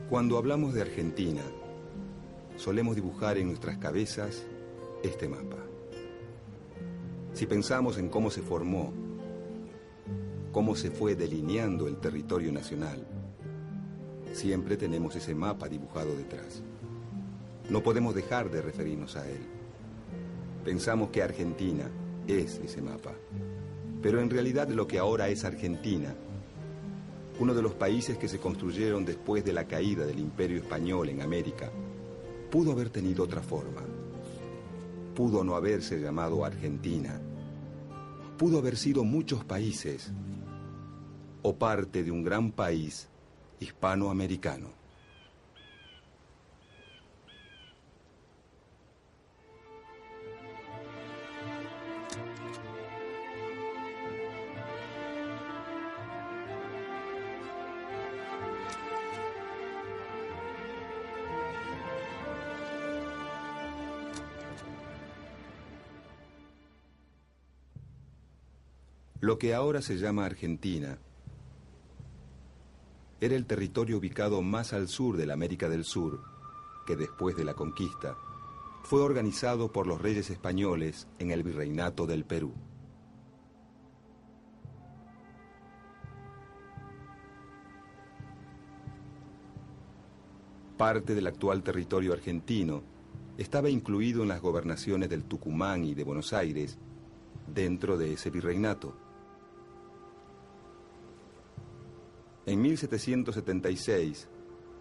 Cuando hablamos de Argentina, solemos dibujar en nuestras cabezas este mapa. Si pensamos en cómo se formó, cómo se fue delineando el territorio nacional, siempre tenemos ese mapa dibujado detrás. No podemos dejar de referirnos a él. Pensamos que Argentina es ese mapa, pero en realidad lo que ahora es Argentina, uno de los países que se construyeron después de la caída del Imperio Español en América, pudo haber tenido otra forma. Pudo no haberse llamado Argentina. Pudo haber sido muchos países o parte de un gran país hispanoamericano. Lo que ahora se llama Argentina era el territorio ubicado más al sur de la América del Sur, que después de la conquista fue organizado por los reyes españoles en el Virreinato del Perú. Parte del actual territorio argentino estaba incluido en las gobernaciones del Tucumán y de Buenos Aires dentro de ese virreinato. En 1776,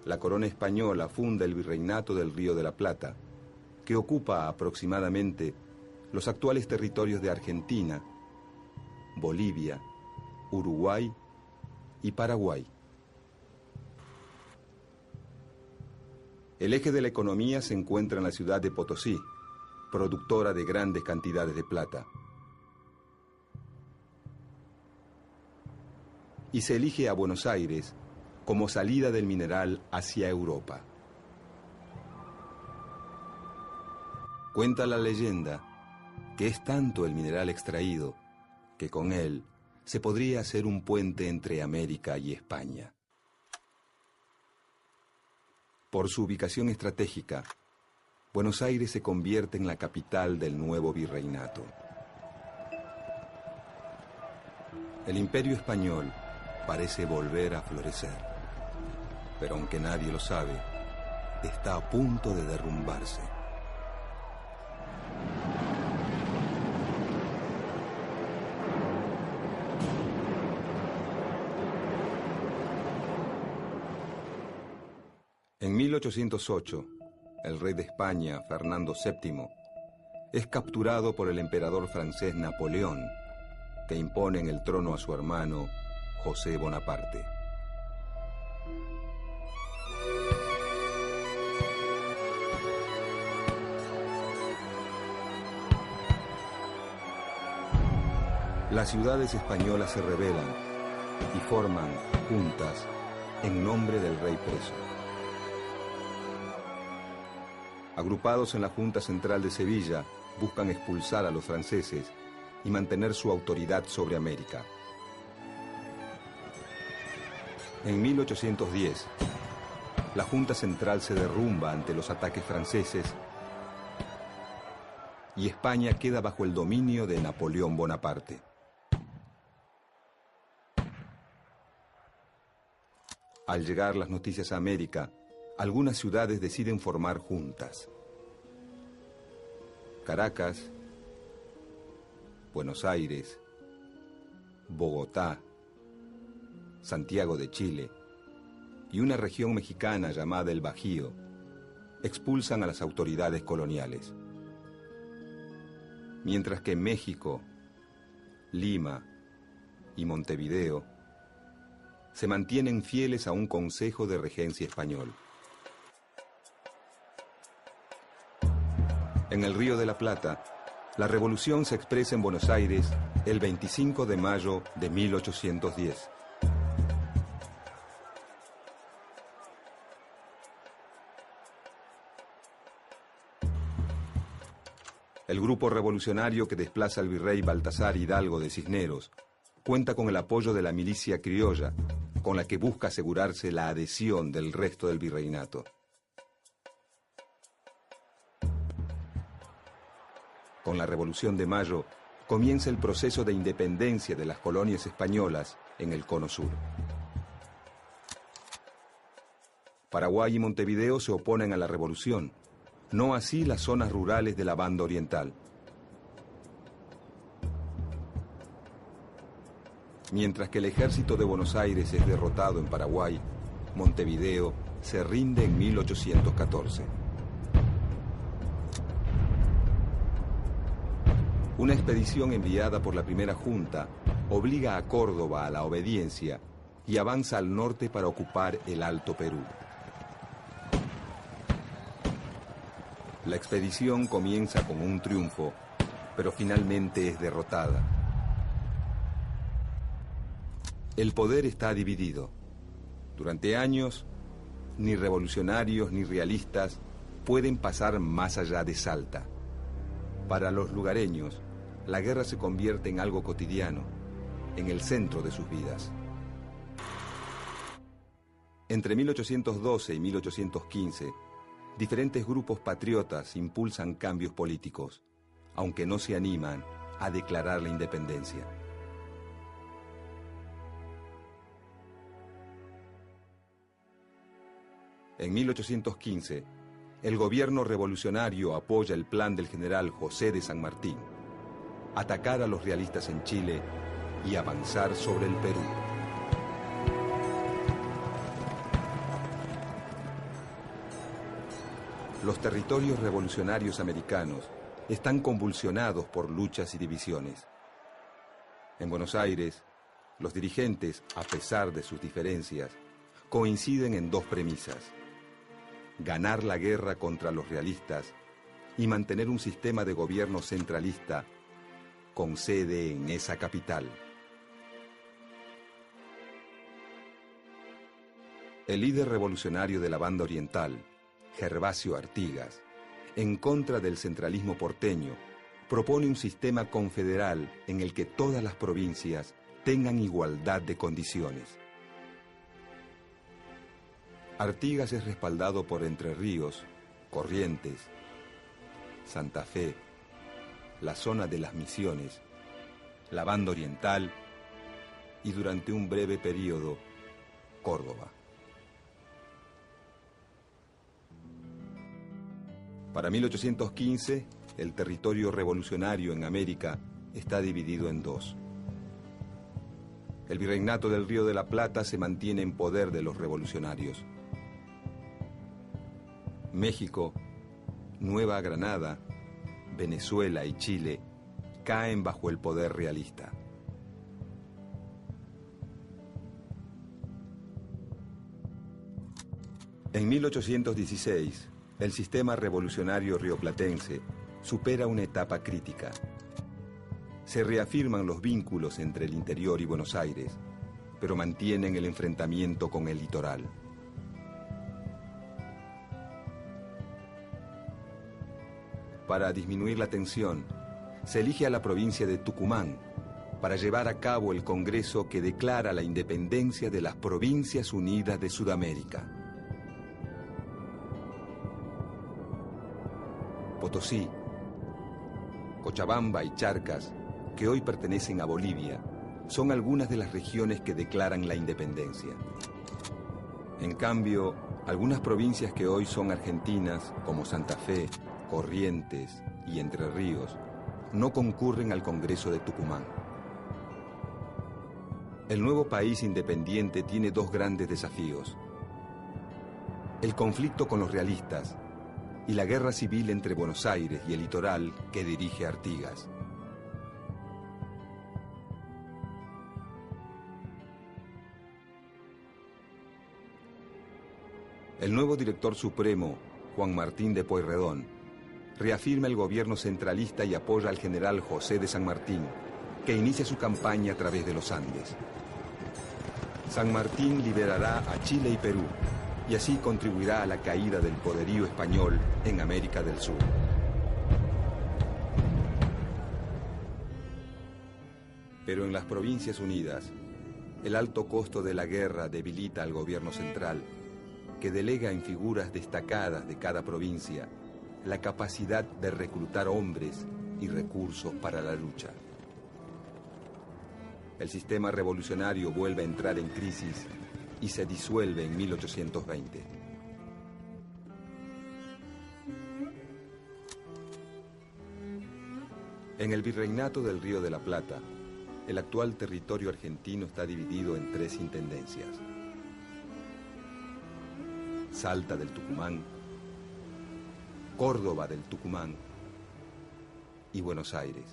la corona española funda el Virreinato del Río de la Plata, que ocupa aproximadamente los actuales territorios de Argentina, Bolivia, Uruguay y Paraguay. El eje de la economía se encuentra en la ciudad de Potosí, productora de grandes cantidades de plata. Y se elige a Buenos Aires como salida del mineral hacia Europa. Cuenta la leyenda que es tanto el mineral extraído que con él se podría hacer un puente entre América y España. Por su ubicación estratégica, Buenos Aires se convierte en la capital del nuevo virreinato. El Imperio Español parece volver a florecer, pero aunque nadie lo sabe, está a punto de derrumbarse. En 1808, el rey de España, Fernando VII, es capturado por el emperador francés Napoleón, que impone en el trono a su hermano José Bonaparte. Las ciudades españolas se rebelan y forman juntas en nombre del rey preso. Agrupados en la Junta Central de Sevilla, buscan expulsar a los franceses y mantener su autoridad sobre América. En 1810, la Junta Central se derrumba ante los ataques franceses y España queda bajo el dominio de Napoleón Bonaparte. Al llegar las noticias a América, algunas ciudades deciden formar juntas. Caracas, Buenos Aires, Bogotá, Santiago de Chile y una región mexicana llamada el Bajío expulsan a las autoridades coloniales. Mientras que México, Lima y Montevideo se mantienen fieles a un consejo de regencia español. En el Río de la Plata, la revolución se expresa en Buenos Aires el 25 de mayo de 1810. El grupo revolucionario que desplaza al virrey Baltasar Hidalgo de Cisneros cuenta con el apoyo de la milicia criolla, con la que busca asegurarse la adhesión del resto del virreinato. Con la Revolución de Mayo comienza el proceso de independencia de las colonias españolas en el Cono Sur. Paraguay y Montevideo se oponen a la revolución, no así las zonas rurales de la banda oriental. Mientras que el ejército de Buenos Aires es derrotado en Paraguay, Montevideo se rinde en 1814. Una expedición enviada por la primera junta obliga a Córdoba a la obediencia y avanza al norte para ocupar el Alto Perú. La expedición comienza con un triunfo, pero finalmente es derrotada. El poder está dividido. Durante años, ni revolucionarios ni realistas pueden pasar más allá de Salta. Para los lugareños, la guerra se convierte en algo cotidiano, en el centro de sus vidas. Entre 1812 y 1815, diferentes grupos patriotas impulsan cambios políticos, aunque no se animan a declarar la independencia. En 1815, el gobierno revolucionario apoya el plan del general José de San Martín: atacar a los realistas en Chile y avanzar sobre el Perú. Los territorios revolucionarios americanos están convulsionados por luchas y divisiones. En Buenos Aires, los dirigentes, a pesar de sus diferencias, coinciden en dos premisas: ganar la guerra contra los realistas y mantener un sistema de gobierno centralista con sede en esa capital. El líder revolucionario de la banda oriental, Gervasio Artigas, en contra del centralismo porteño, propone un sistema confederal en el que todas las provincias tengan igualdad de condiciones. Artigas es respaldado por Entre Ríos, Corrientes, Santa Fe, la zona de las Misiones, la banda oriental y durante un breve periodo, Córdoba. Para 1815, el territorio revolucionario en América está dividido en dos. El virreinato del Río de la Plata se mantiene en poder de los revolucionarios. México, Nueva Granada, Venezuela y Chile caen bajo el poder realista. En 1816, el sistema revolucionario rioplatense supera una etapa crítica. Se reafirman los vínculos entre el interior y Buenos Aires, pero mantienen el enfrentamiento con el litoral. Para disminuir la tensión, se elige a la provincia de Tucumán para llevar a cabo el Congreso que declara la independencia de las Provincias Unidas de Sudamérica. Potosí, Cochabamba y Charcas, que hoy pertenecen a Bolivia, son algunas de las regiones que declaran la independencia. En cambio, algunas provincias que hoy son argentinas, como Santa Fe, Corrientes y Entre Ríos, no concurren al Congreso de Tucumán. El nuevo país independiente tiene dos grandes desafíos: el conflicto con los realistas y la guerra civil entre Buenos Aires y el litoral que dirige Artigas. El nuevo director supremo, Juan Martín de Pueyrredón, reafirma el gobierno centralista y apoya al general José de San Martín, que inicia su campaña a través de los Andes. San Martín liberará a Chile y Perú, y así contribuirá a la caída del poderío español en América del Sur. Pero en las Provincias Unidas, El alto costo de la guerra debilita al gobierno central, que delega en figuras destacadas de cada provincia la capacidad de reclutar hombres y recursos para la lucha. El sistema revolucionario vuelve a entrar en crisis y se disuelve en 1820. En el Virreinato del Río de la Plata, el actual territorio argentino está dividido en 3 intendencias: Salta del Tucumán, Córdoba del Tucumán y Buenos Aires.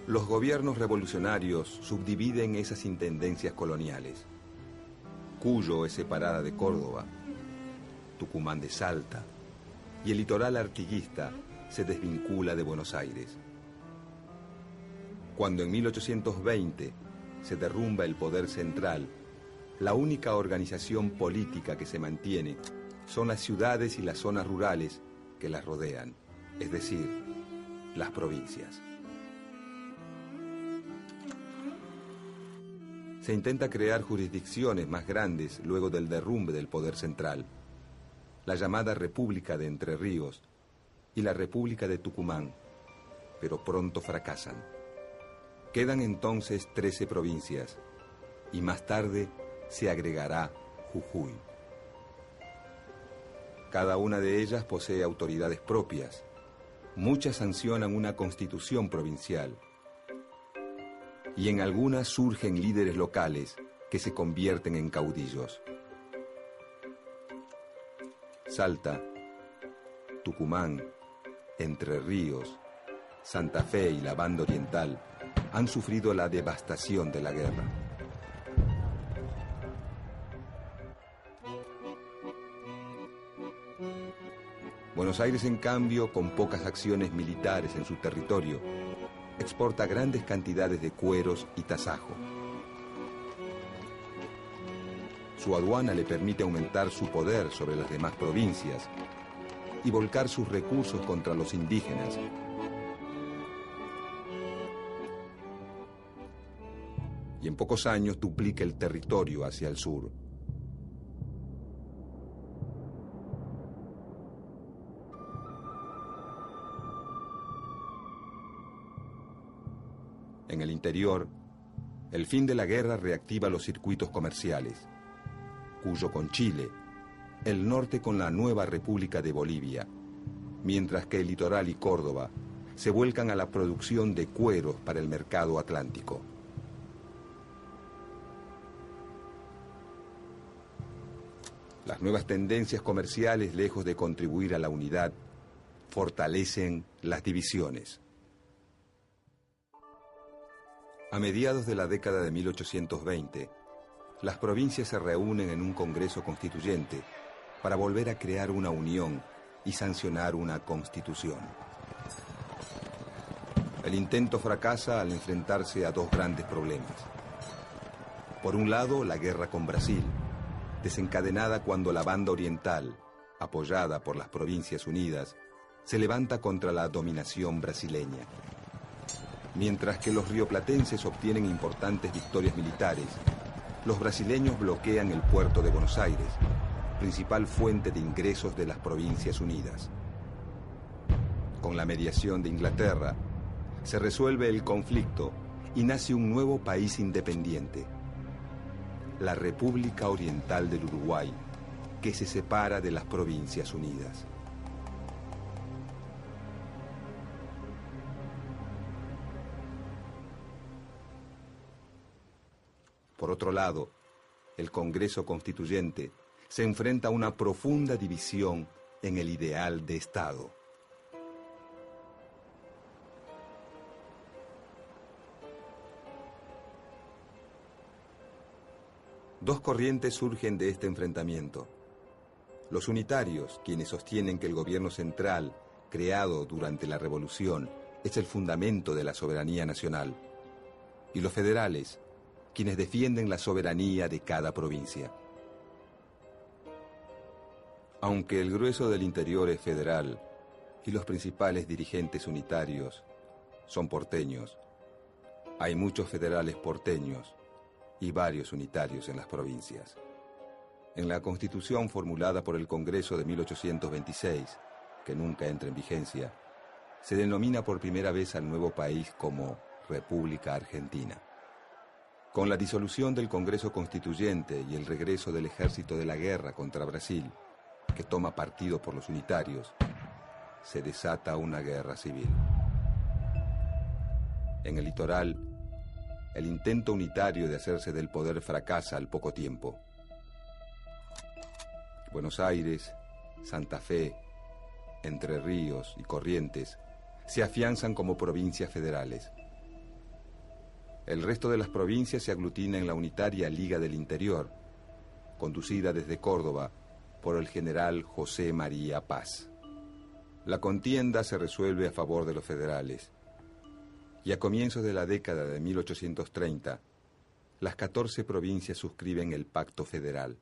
Los gobiernos revolucionarios subdividen esas intendencias coloniales. Cuyo es separada de Córdoba, Tucumán de Salta, y el litoral artiguista se desvincula de Buenos Aires. Cuando en 1820 se derrumba el poder central, la única organización política que se mantiene son las ciudades y las zonas rurales que las rodean, es decir, las provincias. Se intenta crear jurisdicciones más grandes luego del derrumbe del poder central, la llamada República de Entre Ríos y la República de Tucumán, pero pronto fracasan. Quedan entonces 13 provincias y más tarde se agregará Jujuy. Cada una de ellas posee autoridades propias. Muchas sancionan una constitución provincial y en algunas surgen líderes locales que se convierten en caudillos. Salta, Tucumán, Entre Ríos, Santa Fe y la Banda Oriental han sufrido la devastación de la guerra. Buenos Aires, en cambio, con pocas acciones militares en su territorio, exporta grandes cantidades de cueros y tasajo. Su aduana le permite aumentar su poder sobre las demás provincias y volcar sus recursos contra los indígenas. Y en pocos años duplica el territorio hacia el sur. En el interior, el fin de la guerra reactiva los circuitos comerciales, Cuyo con Chile, el norte con la nueva República de Bolivia, mientras que el litoral y Córdoba se vuelcan a la producción de cueros para el mercado atlántico. Las nuevas tendencias comerciales, lejos de contribuir a la unidad, fortalecen las divisiones. A mediados de la década de 1820, las provincias se reúnen en un Congreso Constituyente para volver a crear una unión y sancionar una constitución. El intento fracasa al enfrentarse a 2 grandes problemas. Por un lado, la guerra con Brasil, desencadenada cuando la Banda Oriental, apoyada por las Provincias Unidas, se levanta contra la dominación brasileña. Mientras que los rioplatenses obtienen importantes victorias militares, los brasileños bloquean el puerto de Buenos Aires, principal fuente de ingresos de las Provincias Unidas. Con la mediación de Inglaterra, se resuelve el conflicto y nace un nuevo país independiente, la República Oriental del Uruguay, que se separa de las Provincias Unidas. Por otro lado, el Congreso Constituyente se enfrenta a una profunda división en el ideal de Estado. Dos corrientes surgen de este enfrentamiento. Los unitarios, quienes sostienen que el gobierno central, creado durante la Revolución, es el fundamento de la soberanía nacional, y los federales, quienes defienden la soberanía de cada provincia. Aunque el grueso del interior es federal, y los principales dirigentes unitarios son porteños. Hay muchos federales porteños y varios unitarios en las provincias. En la Constitución formulada por el Congreso de 1826, que nunca entra en vigencia, se denomina por primera vez al nuevo país como República Argentina. Con la disolución del Congreso Constituyente y el regreso del ejército de la guerra contra Brasil, que toma partido por los unitarios, se desata una guerra civil. En el litoral, el intento unitario de hacerse del poder fracasa al poco tiempo. Buenos Aires, Santa Fe, Entre Ríos y Corrientes se afianzan como provincias federales. El resto de las provincias se aglutina en la unitaria Liga del Interior, conducida desde Córdoba por el general José María Paz. La contienda se resuelve a favor de los federales, y a comienzos de la década de 1830, las 14 provincias suscriben el Pacto Federal.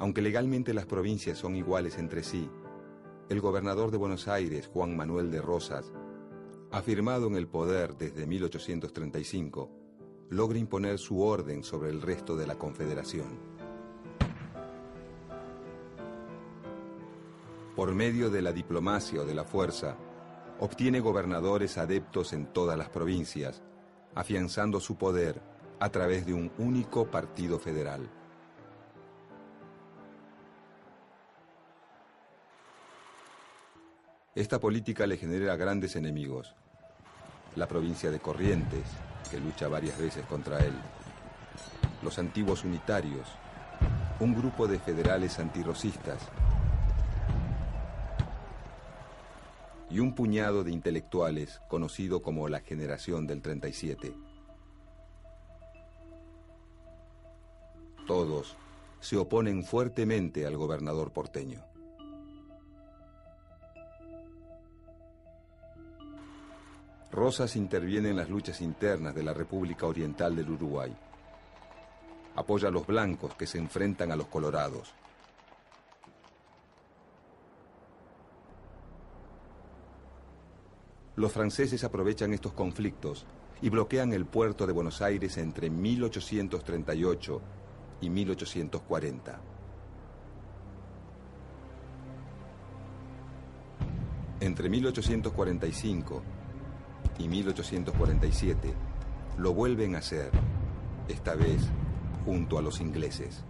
Aunque legalmente las provincias son iguales entre sí, el gobernador de Buenos Aires, Juan Manuel de Rosas, afirmado en el poder desde 1835, logra imponer su orden sobre el resto de la Confederación. Por medio de la diplomacia o de la fuerza, obtiene gobernadores adeptos en todas las provincias, afianzando su poder a través de un único partido federal. Esta política le genera grandes enemigos. La provincia de Corrientes, que lucha varias veces contra él. Los antiguos unitarios, un grupo de federales antirrosistas, y un puñado de intelectuales conocido como la Generación del 37. Todos se oponen fuertemente al gobernador porteño. Rosas interviene en las luchas internas de la República Oriental del Uruguay. Apoya a los blancos que se enfrentan a los colorados. Los franceses aprovechan estos conflictos y bloquean el puerto de Buenos Aires entre 1838 y 1840. Entre 1845 y 1847 lo vuelven a hacer, esta vez junto a los ingleses.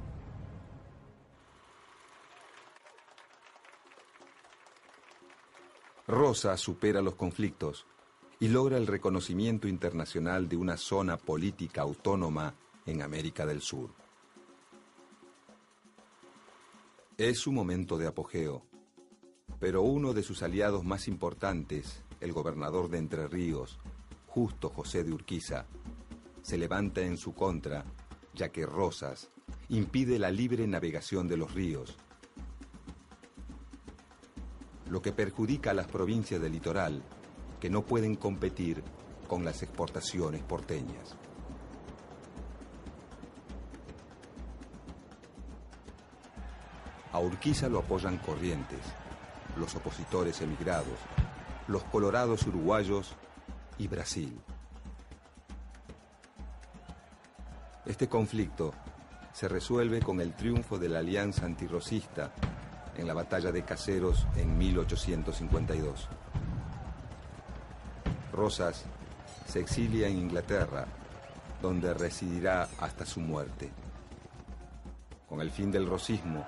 Rosas supera los conflictos y logra el reconocimiento internacional de una zona política autónoma en América del Sur. Es su momento de apogeo, pero uno de sus aliados más importantes, el gobernador de Entre Ríos, Justo José de Urquiza, se levanta en su contra, ya que Rosas impide la libre navegación de los ríos, lo que perjudica a las provincias del litoral, que no pueden competir con las exportaciones porteñas. A Urquiza lo apoyan Corrientes, los opositores emigrados, los colorados uruguayos y Brasil. Este conflicto se resuelve con el triunfo de la alianza antirrosista en la batalla de Caseros en 1852. Rosas se exilia en Inglaterra, donde residirá hasta su muerte. Con el fin del rosismo,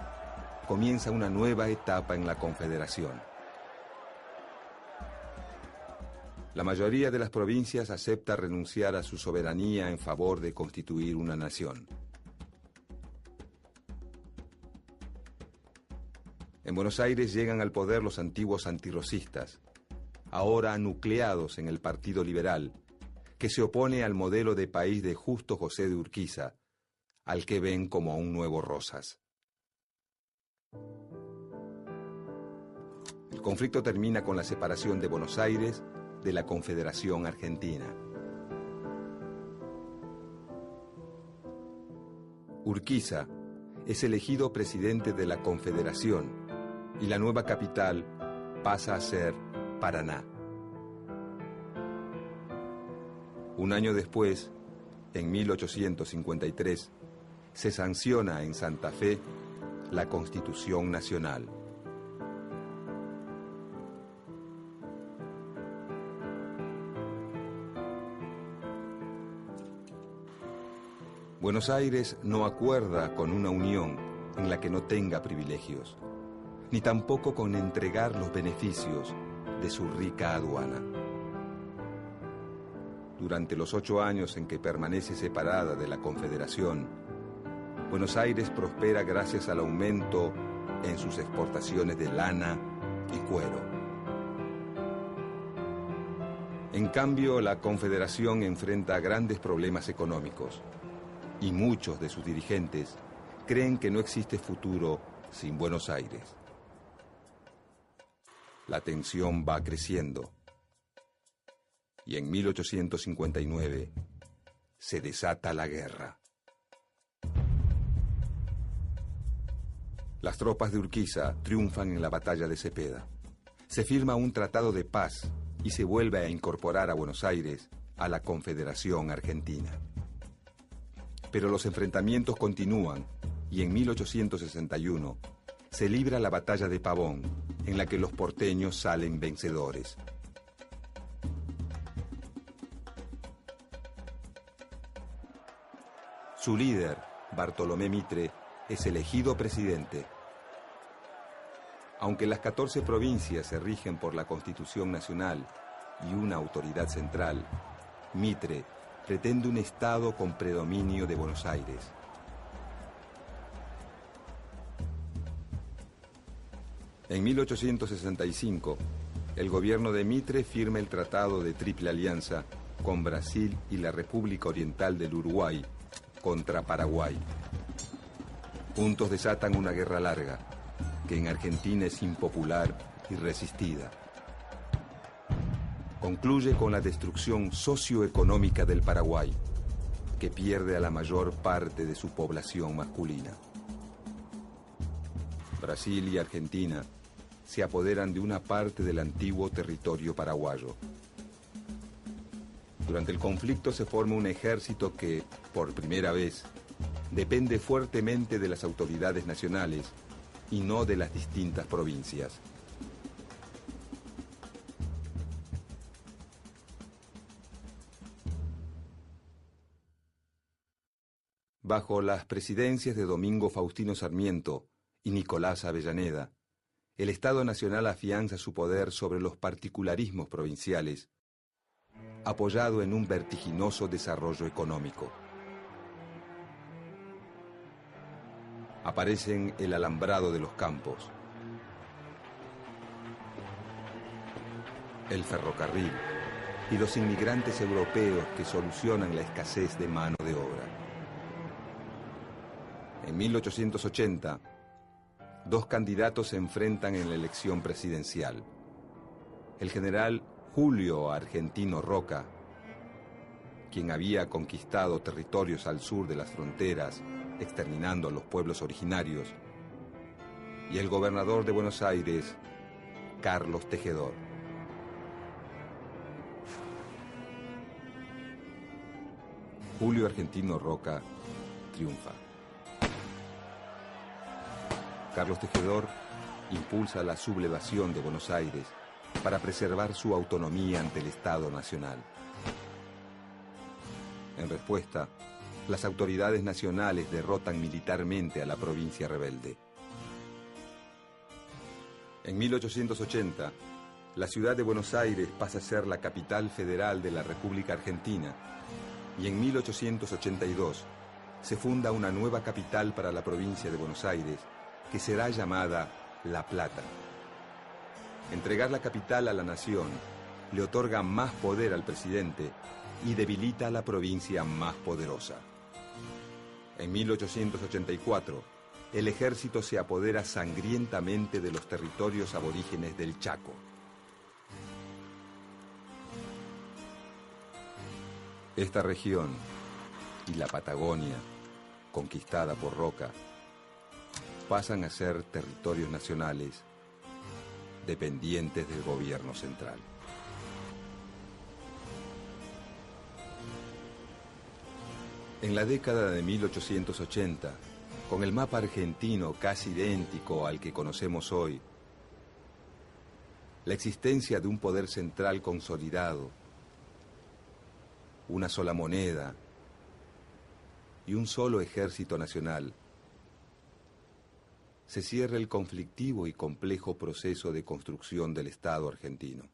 comienza una nueva etapa en la Confederación. La mayoría de las provincias acepta renunciar a su soberanía en favor de constituir una nación. En Buenos Aires llegan al poder los antiguos antirrosistas, ahora nucleados en el Partido Liberal, que se opone al modelo de país de Justo José de Urquiza, al que ven como a un nuevo Rosas. El conflicto termina con la separación de Buenos Aires de la Confederación Argentina. Urquiza, es elegido presidente de la Confederación y la nueva capital pasa a ser Paraná. Un año después, en 1853, se sanciona en Santa Fe la Constitución Nacional. Buenos Aires no acuerda con una unión en la que no tenga privilegios, ni tampoco con entregar los beneficios de su rica aduana. Durante los 8 años en que permanece separada de la Confederación, Buenos Aires prospera gracias al aumento en sus exportaciones de lana y cuero. En cambio, la Confederación enfrenta grandes problemas económicos y muchos de sus dirigentes creen que no existe futuro sin Buenos Aires. La tensión va creciendo y en 1859 se desata la guerra. Las tropas de Urquiza triunfan en la batalla de Cepeda. Se firma un tratado de paz y se vuelve a incorporar a Buenos Aires a la Confederación Argentina. Pero los enfrentamientos continúan y en 1861 se libra la batalla de Pavón, en la que los porteños salen vencedores. Su líder, Bartolomé Mitre, es elegido presidente. Aunque las 14 provincias se rigen por la Constitución Nacional y una autoridad central, Mitre pretende un Estado con predominio de Buenos Aires. En 1865, el gobierno de Mitre firma el Tratado de Triple Alianza con Brasil y la República Oriental del Uruguay contra Paraguay. Juntos desatan una guerra larga, que en Argentina es impopular y resistida. Concluye con la destrucción socioeconómica del Paraguay, que pierde a la mayor parte de su población masculina. Brasil y Argentina se apoderan de una parte del antiguo territorio paraguayo. Durante el conflicto se forma un ejército que, por primera vez, depende fuertemente de las autoridades nacionales y no de las distintas provincias. Bajo las presidencias de Domingo Faustino Sarmiento y Nicolás Avellaneda, el Estado Nacional afianza su poder sobre los particularismos provinciales, apoyado en un vertiginoso desarrollo económico. Aparecen el alambrado de los campos, el ferrocarril y los inmigrantes europeos que solucionan la escasez de mano de obra. En 1880, 2 candidatos se enfrentan en la elección presidencial. El general Julio Argentino Roca, quien había conquistado territorios al sur de las fronteras, exterminando a los pueblos originarios, y el gobernador de Buenos Aires, Carlos Tejedor. Julio Argentino Roca triunfa. Carlos Tejedor impulsa la sublevación de Buenos Aires para preservar su autonomía ante el Estado Nacional. En respuesta, las autoridades nacionales derrotan militarmente a la provincia rebelde. En 1880, la ciudad de Buenos Aires pasa a ser la capital federal de la República Argentina y en 1882 se funda una nueva capital para la provincia de Buenos Aires que será llamada La Plata. Entregar la capital a la nación le otorga más poder al presidente y debilita a la provincia más poderosa. En 1884, el ejército se apodera sangrientamente de los territorios aborígenes del Chaco. Esta región y la Patagonia, conquistada por Roca, pasan a ser territorios nacionales dependientes del gobierno central. En la década de 1880, con el mapa argentino casi idéntico al que conocemos hoy, la existencia de un poder central consolidado, una sola moneda y un solo ejército nacional, se cierra el conflictivo y complejo proceso de construcción del Estado argentino.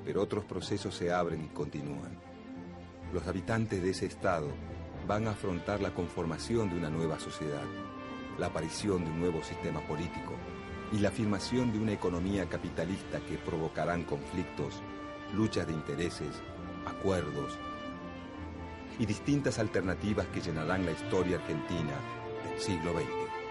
Pero otros procesos se abren y continúan. Los habitantes de ese Estado van a afrontar la conformación de una nueva sociedad, la aparición de un nuevo sistema político y la afirmación de una economía capitalista que provocarán conflictos, luchas de intereses, acuerdos y distintas alternativas que llenarán la historia argentina del siglo XX.